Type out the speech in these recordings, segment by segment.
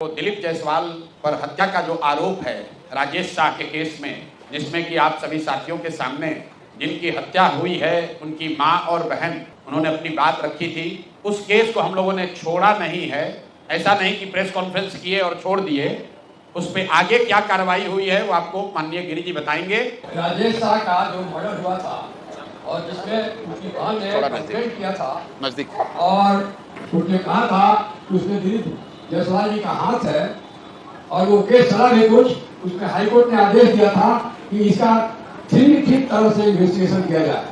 तो दिलीप जायसवाल पर हत्या का जो आरोप है राजेश शाह के केस में, जिसमें कि आप सभी साथियों के सामने जिनकी हत्या हुई है उनकी मां और बहन, उन्होंने अपनी बात रखी थी, उस केस को हम लोगों ने छोड़ा नहीं है। ऐसा नहीं कि प्रेस कॉन्फ्रेंस किए और छोड़ दिए। उस पर आगे क्या कार्रवाई हुई है वो आपको माननीय गिरी जी बताएंगे। राजेश शाह का जो मर्डर हुआ था और जिसमें उसकी बहन ने कंप्लेंट किया था नजदीक, और उसने कहा था कि उसमें दिलीप जायसवाल जी का हाथ है और वो केस चला नहीं कुछ, उसमें हाईकोर्ट ने आदेश दिया था कि इसका ठीक तरह से इन्वेस्टिगेशन किया जाए,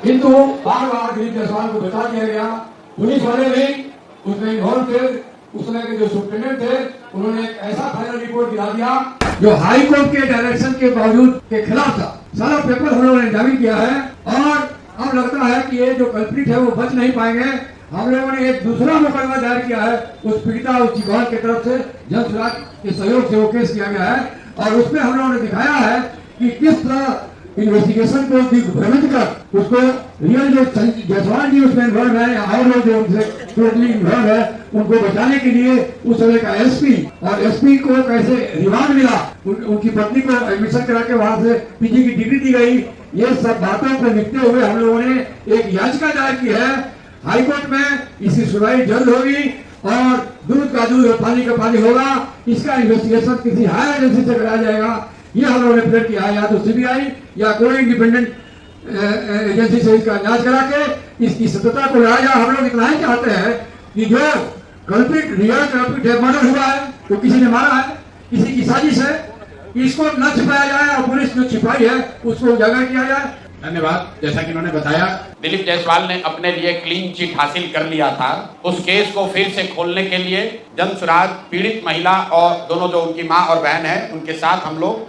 किंतु बार बार दिलीप जायसवाल को बता दिया गया। पुलिस वाले भी उसमें इन्वॉल्व थे, उस समय के जो सुप्रीटेंडेंट थे उन्होंने एक ऐसा फाइनल रिपोर्ट गिरा दिया जो हाई कोर्ट के डायरेक्शन के बावजूद के खिलाफ था। सारा पेपर हम लोगों ने एग्जामिन किया है और अब लगता है कि ये जो कल्प्रिट है वो बच नहीं पाएंगे। हम लोगों ने एक दूसरा मुकदमा दायर किया है उस पीड़िता उसकी बहन की तरफ से, जन सुराज के सहयोग से वो केस किया गया है और उसमें हम लोगों ने दिखाया है कि किस तरह इन्वेस्टिगेशन को दिग्भ्रमित कर उसको रियल जो जायसवाल जी उसमें इन्वॉल्व है और लोग जो उनसे टोटली इन्वॉल्व है उनको बचाने के लिए उस समय का एसपी और एसपी को कैसे रिमांड मिला, उनकी पत्नी को एडमिशन करा के वहां से पीजी की डिग्री दी गई, ये सब बातों को लिखते हुए हम लोगों ने एक याचिका दायर की है हाईकोर्ट में। इसकी सुनवाई जल्द होगी और दूध का दूध और पानी का पानी होगा। इसका इन्वेस्टिगेशन किसी हायर एजेंसी से कराया जाएगा, ये हम लोगों ने प्रेयर किया है, या तो सीबीआई या कोई इंडिपेंडेंट एजेंसी से इसका जांच करा के इसकी सत्यता को लाया जाए। हम लोग इतना ही चाहते हैं कि जो कल्प्रिट रियल कल्प्रिट है, मर्डर हुआ है तो किसी ने मारा है, किसी की साजिश है, इसको न छिपाया जाए और पुलिस जो छिपाई है उसको उजागर किया जाए। धन्यवाद। जैसा कि उन्होंने बताया, दिलीप जायसवाल ने अपने लिए क्लीन चिट हासिल कर लिया था। उस केस को फिर से खोलने के लिए जन सुराज, पीड़ित महिला और दोनों जो उनकी मां और बहन है उनके साथ हम लोग